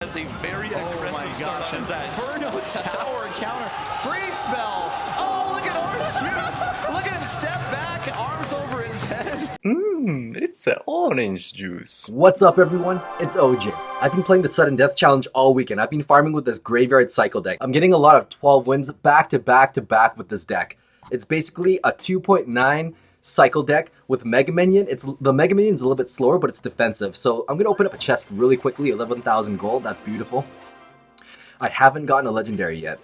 Has a very aggressive start on his edge. Inferno Tower counter. Freeze spell. Oh, look at Orange Juice. Look at him step back, arms over his head. It's an orange juice. What's up everyone, it's OJ. I've been playing the sudden death challenge all weekend. I've been farming with this graveyard cycle deck. I'm getting a lot of 12 wins back to back to back with this deck. It's basically a 2.9 cycle deck with Mega Minion. The Mega Minion's a little bit slower, but it's defensive. So I'm gonna open up a chest really quickly, 11,000 gold, that's beautiful. I haven't gotten a legendary yet.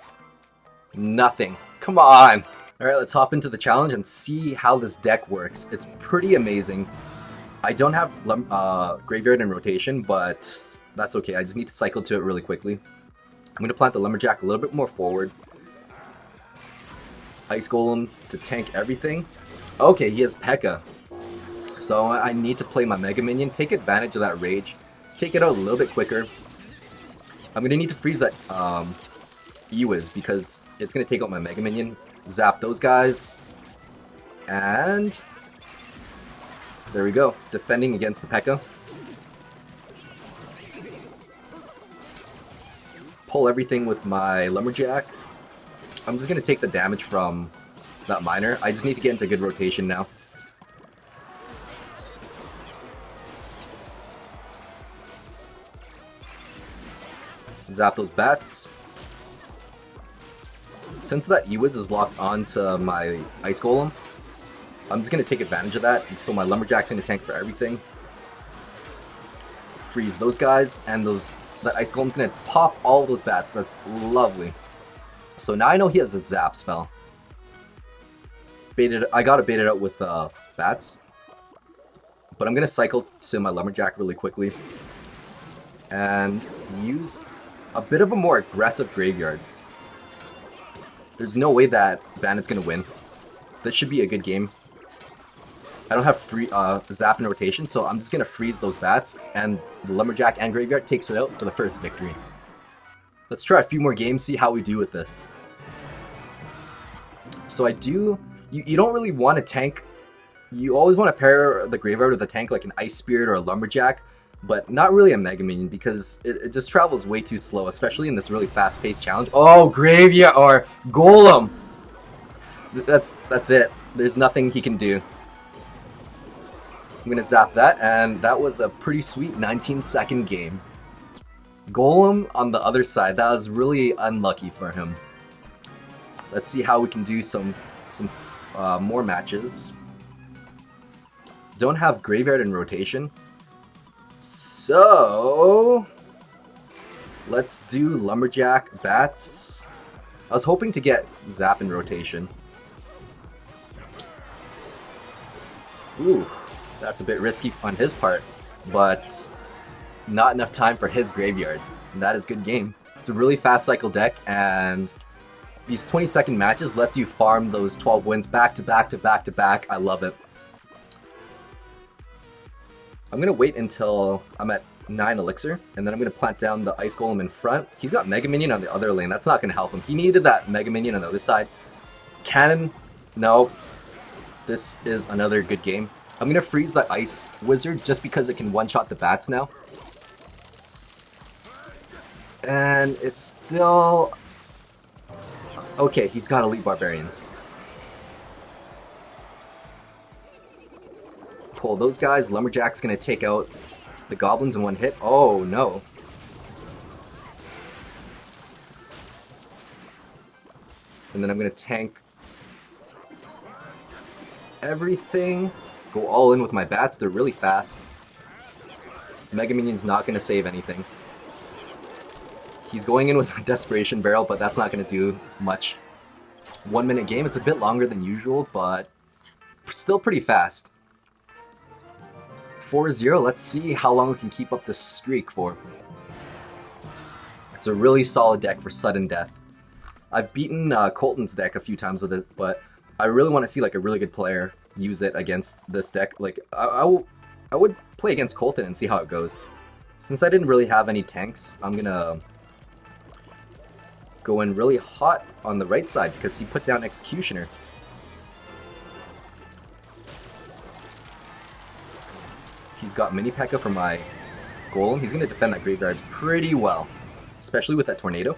Nothing, come on. Alright, let's hop into the challenge and see how this deck works. It's pretty amazing. I don't have graveyard in rotation, but that's okay. I just need to cycle to it really quickly. I'm going to plant the Lumberjack a little bit more forward. Ice Golem to tank everything. Okay, he has PEKKA. So I need to play my Mega Minion, take advantage of that rage, take it out a little bit quicker. I'm going to need to freeze that E-Wiz because it's going to take out my Mega Minion. Zap those guys. And there we go, defending against the PEKKA. Pull everything with my Lumberjack. I'm just going to take the damage from that miner. I just need to get into good rotation now. Zap those bats. Since that E-Wiz is locked onto my Ice Golem, I'm just going to take advantage of that, so my Lumberjack's going to tank for everything. Freeze those guys, and that Ice Golem's going to pop all of those bats. That's lovely. So now I know he has a Zap spell. I gotta bait it out with bats. But I'm going to cycle to my Lumberjack really quickly. And use a bit of a more aggressive graveyard. There's no way that Bandit's going to win. This should be a good game. I don't have free Zap in rotation, so I'm just going to freeze those bats, and the Lumberjack and Graveyard takes it out for the first victory. Let's try a few more games, see how we do with this. So you don't really want to tank, you always want to pair the Graveyard with a tank like an Ice Spirit or a Lumberjack, but not really a Mega Minion because it just travels way too slow, especially in this really fast-paced challenge. Oh, Graveyard or Golem! That's it. There's nothing he can do. I'm gonna zap that, and that was a pretty sweet 19-second game. Golem on the other side, that was really unlucky for him. Let's see how we can do some more matches. Don't have Graveyard in rotation, so let's do Lumberjack, Bats. I was hoping to get Zap in rotation. Ooh, that's a bit risky on his part, but not enough time for his Graveyard. And that is good game. It's a really fast cycle deck, and these 20-second matches lets you farm those 12 wins back to back to back to back. I love it. I'm going to wait until I'm at 9 elixir, and then I'm going to plant down the Ice Golem in front. He's got Mega Minion on the other lane. That's not going to help him. He needed that Mega Minion on the other side. Cannon, no. This is another good game. I'm going to freeze that Ice Wizard just because it can one-shot the bats now. And it's still... okay, he's got Elite Barbarians. Pull those guys. Lumberjack's going to take out the goblins in one hit. Oh, no. And then I'm going to tank everything. Go all in with my bats. They're really fast. Mega Minion's not going to save anything. He's going in with a Desperation Barrel, but that's not going to do much. 1 minute game. It's a bit longer than usual, but still pretty fast. 4-0. Let's see how long we can keep up this streak for. It's a really solid deck for sudden death. I've beaten Colton's deck a few times with it, but I really want to see like a really good player use it against this deck. Like I would play against Colton and see how it goes. Since I didn't really have any tanks, I'm gonna go in really hot on the right side because he put down Executioner. He's got mini PEKKA for my Golem, he's going to defend that graveyard pretty well. Especially with that tornado.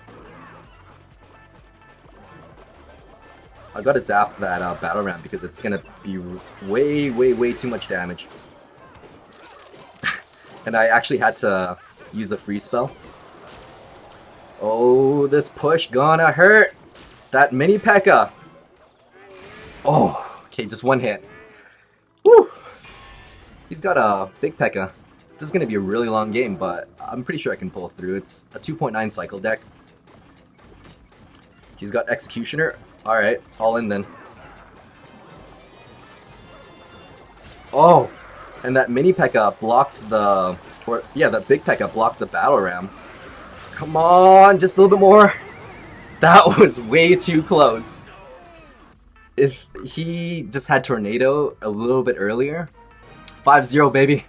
I gotta zap that battle ram because it's gonna be way too much damage. And I actually had to use the freeze spell. Oh, this push gonna hurt! That mini P.E.K.K.A. Oh, okay, just one hit. Woo! He's got a big P.E.K.K.A. This is gonna be a really long game, but I'm pretty sure I can pull through. It's a 2.9 cycle deck. He's got Executioner. Alright, all in then. Oh! And that mini P.E.K.K.A. blocked the... that big P.E.K.K.A. blocked the battle ram. Come on, just a little bit more. That was way too close. If he just had Tornado a little bit earlier... 5-0, baby.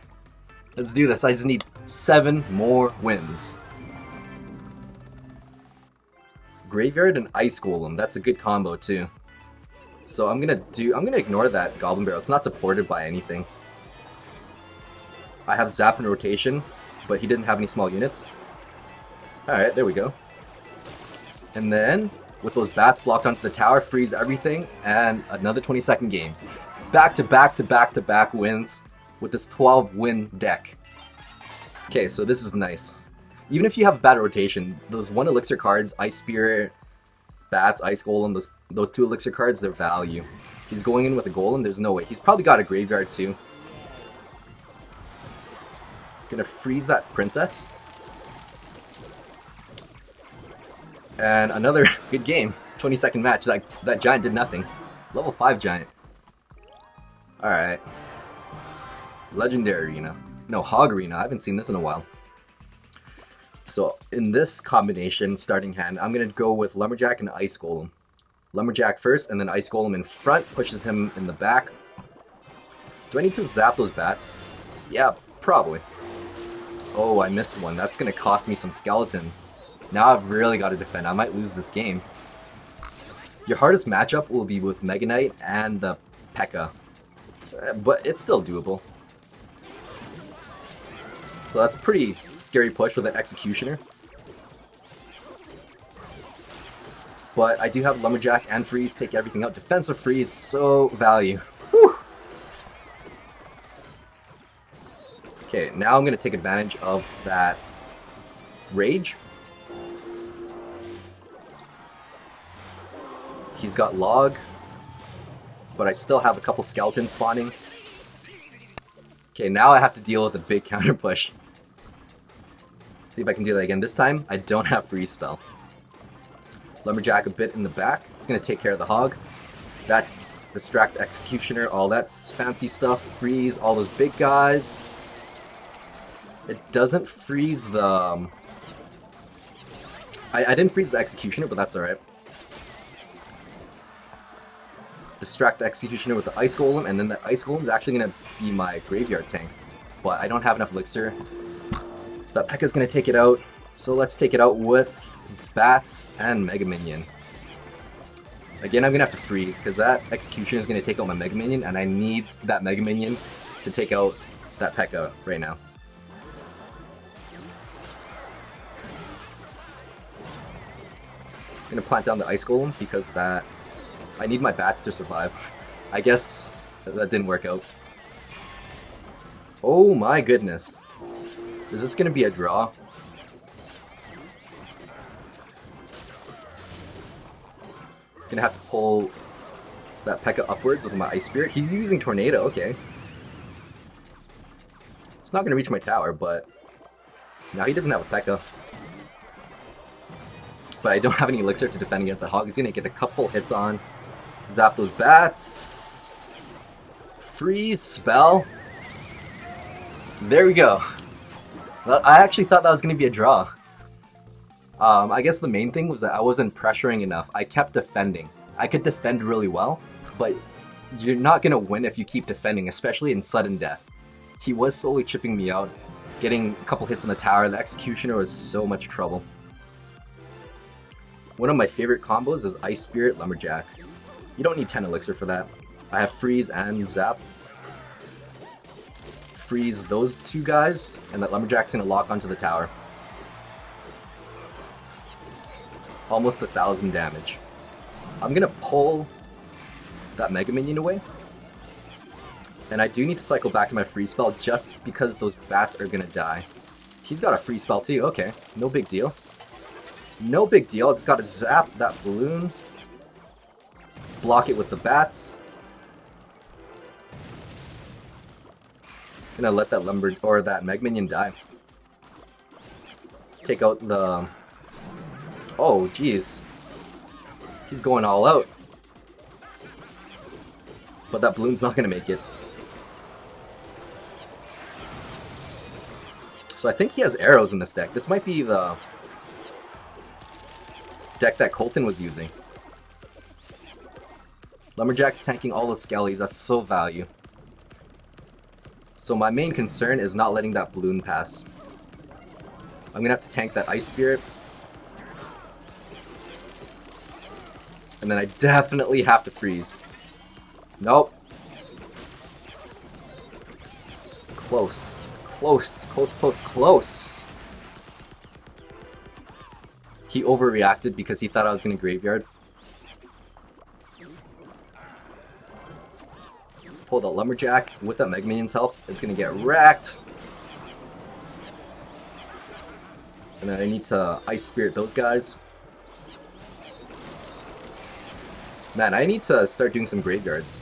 Let's do this. I just need 7 more wins. Graveyard and Ice Golem. That's a good combo too. So I'm gonna ignore that Goblin Barrel. It's not supported by anything. I have Zap in rotation, but he didn't have any small units. Alright, there we go. And then, with those bats locked onto the tower, freeze everything, and another 20-second game. Back to back to back to back wins with this 12-win deck. Okay, so this is nice. Even if you have bad rotation, those 1 elixir cards, Ice Spirit, Bats, Ice Golem, those 2 elixir cards, they're value. He's going in with a Golem, there's no way. He's probably got a graveyard too. Gonna freeze that Princess. And another good game. 20-second match. That Giant did nothing. Level 5 Giant. Alright. Legendary Arena. No, Hog Arena. I haven't seen this in a while. So, in this combination, starting hand, I'm going to go with Lumberjack and Ice Golem. Lumberjack first, and then Ice Golem in front, pushes him in the back. Do I need to zap those bats? Yeah, probably. Oh, I missed one. That's going to cost me some skeletons. Now I've really got to defend. I might lose this game. Your hardest matchup will be with Mega Knight and the P.E.K.K.A. But it's still doable. So that's a pretty scary push with an Executioner. But I do have Lumberjack and Freeze, take everything out. Defensive Freeze, so value. Whew. Okay, now I'm going to take advantage of that Rage. He's got Log, but I still have a couple skeletons spawning. Okay, now I have to deal with a big counter push. Let's see if I can do that again. This time, I don't have Freeze Spell. Lumberjack a bit in the back. It's going to take care of the Hog. That's Distract Executioner, all that's fancy stuff. Freeze all those big guys. It doesn't freeze the... I didn't freeze the Executioner, but that's alright. Distract the Executioner with the Ice Golem, and then the Ice Golem is actually going to be my graveyard tank. But I don't have enough elixir. That P.E.K.K.A. is going to take it out, so let's take it out with Bats and Mega Minion. Again, I'm going to have to freeze, because that Executioner is going to take out my Mega Minion, and I need that Mega Minion to take out that P.E.K.K.A. right now. I'm going to plant down the Ice Golem, because that... I need my bats to survive. I guess that didn't work out. Oh my goodness. Is this gonna be a draw? Gonna have to pull that P.E.K.K.A. upwards with my Ice Spirit. He's using Tornado, okay. It's not gonna reach my tower, but now he doesn't have a P.E.K.K.A. But I don't have any elixir to defend against that Hog. He's gonna get a couple hits on. Zap those bats. Freeze spell. There we go. I actually thought that was going to be a draw. I guess the main thing was that I wasn't pressuring enough. I kept defending. I could defend really well, but you're not going to win if you keep defending, especially in sudden death. He was slowly chipping me out, getting a couple hits on the tower. The Executioner was so much trouble. One of my favorite combos is Ice Spirit Lumberjack. You don't need 10 elixir for that. I have Freeze and Zap. freeze those two guys, and that Lumberjack's gonna lock onto the tower. Almost 1,000 damage. I'm gonna pull that Mega Minion away. And I do need to cycle back to my free spell just because those bats are gonna die. He's got a free spell too, okay. No big deal. No big deal, I just gotta zap that balloon. Block it with the bats. Gonna let that that Mega Minion die. Take out the... Oh, jeez. He's going all out. But that balloon's not gonna make it. So I think he has arrows in this deck. This might be the deck that Colton was using. Lumberjack's tanking all the skellies. That's so value. So my main concern is not letting that balloon pass. I'm gonna have to tank that Ice Spirit. And then I definitely have to freeze. Nope. Close. Close, close, close, close. He overreacted because he thought I was going to graveyard. Pulled out Lumberjack. With that Mega Minion's help, it's going to get wrecked. And then I need to Ice Spirit those guys. Man, I need to start doing some graveyards.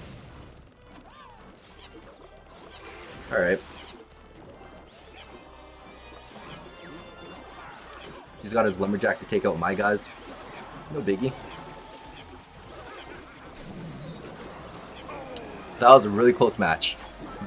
Alright. He's got his Lumberjack to take out my guys. No biggie. That was a really close match.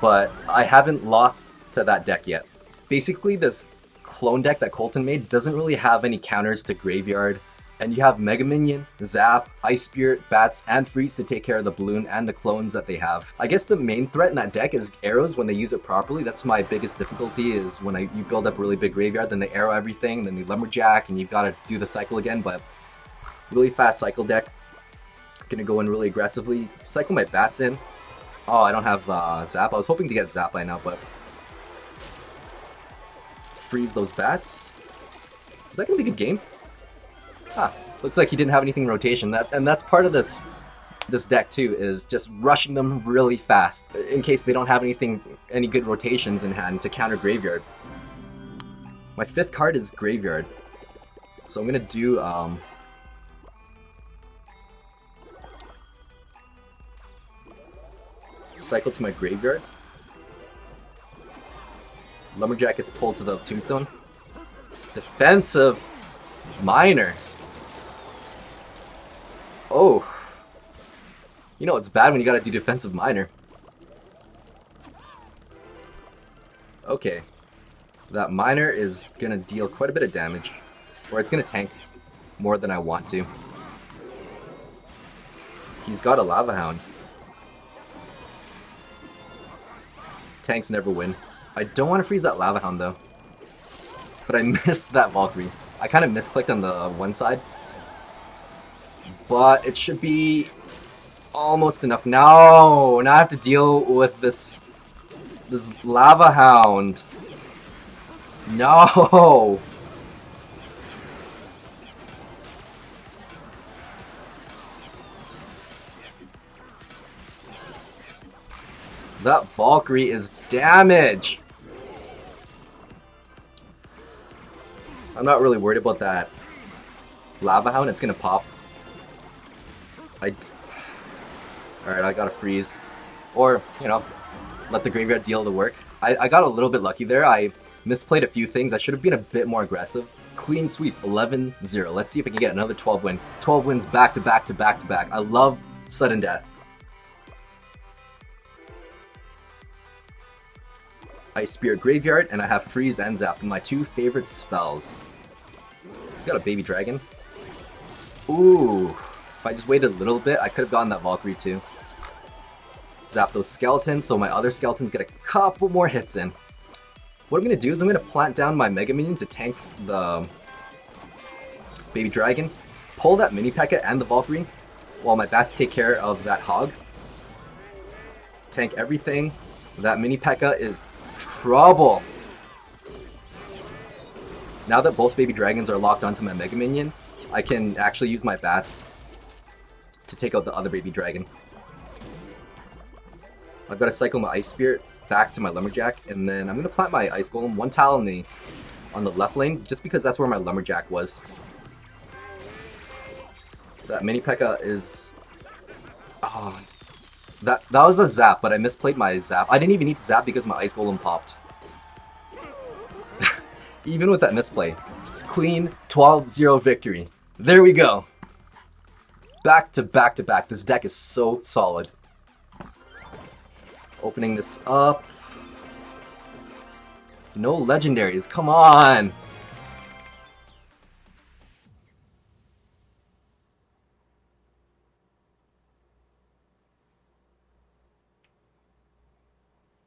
But I haven't lost to that deck yet. Basically, this clone deck that Colton made doesn't really have any counters to Graveyard. And you have Mega Minion, Zap, Ice Spirit, Bats, and Freeze to take care of the balloon and the clones that they have. I guess the main threat in that deck is arrows when they use it properly. That's my biggest difficulty, is when you build up a really big graveyard, then they arrow everything, then you Lumberjack, and you've got to do the cycle again. But really fast cycle deck. Gonna go in really aggressively. Cycle my Bats in. Oh, I don't have Zap. I was hoping to get Zap by now, but... Freeze those Bats. Is that gonna be a good game? Ah, looks like he didn't have anything in rotation. That's part of this deck too, is just rushing them really fast in case they don't have any good rotations in hand to counter Graveyard. My 5th card is Graveyard, so I'm gonna do cycle to my Graveyard. Lumberjack gets pulled to the Tombstone. Defensive Miner. Oh. You know it's bad when you gotta do Defensive Miner. Okay. That Miner is gonna deal quite a bit of damage. Or it's gonna tank more than I want to. He's got a Lava Hound. Tanks never win. I don't want to freeze that Lava Hound though. But I missed that Valkyrie. I kind of misclicked on the one side. But it should be almost enough. No! Now I have to deal with this Lava Hound. No! That Valkyrie is damage! I'm not really worried about that Lava Hound. It's gonna pop. Alright, I gotta freeze. Or, you know, let the Graveyard deal the work. I got a little bit lucky there. I misplayed a few things. I should have been a bit more aggressive. Clean sweep, 11-0. Let's see if I can get another 12 win. 12 wins back to back to back to back. I love sudden death. Ice Spirit Graveyard, and I have Freeze and Zap, my 2 favorite spells. He's got a baby dragon. Ooh. If I just waited a little bit, I could have gotten that Valkyrie too. Zap those skeletons, so my other skeletons get a couple more hits in. What I'm going to do is I'm going to plant down my Mega Minion to tank the baby dragon. Pull that mini P.E.K.K.A and the Valkyrie, while my bats take care of that hog. Tank everything. That mini P.E.K.K.A is trouble. Now that both baby dragons are locked onto my Mega Minion, I can actually use my bats to take out the other baby dragon. I've got to cycle my Ice Spirit back to my Lumberjack, and then I'm going to plant my Ice Golem, one tile on the left lane, just because that's where my Lumberjack was. That mini P.E.K.K.A is... Oh, that was a Zap, but I misplayed my Zap. I didn't even need to Zap because my Ice Golem popped. Even with that misplay, it's clean 12-0 victory. There we go. Back to back to back. This deck is so solid. Opening this up. No legendaries, come on!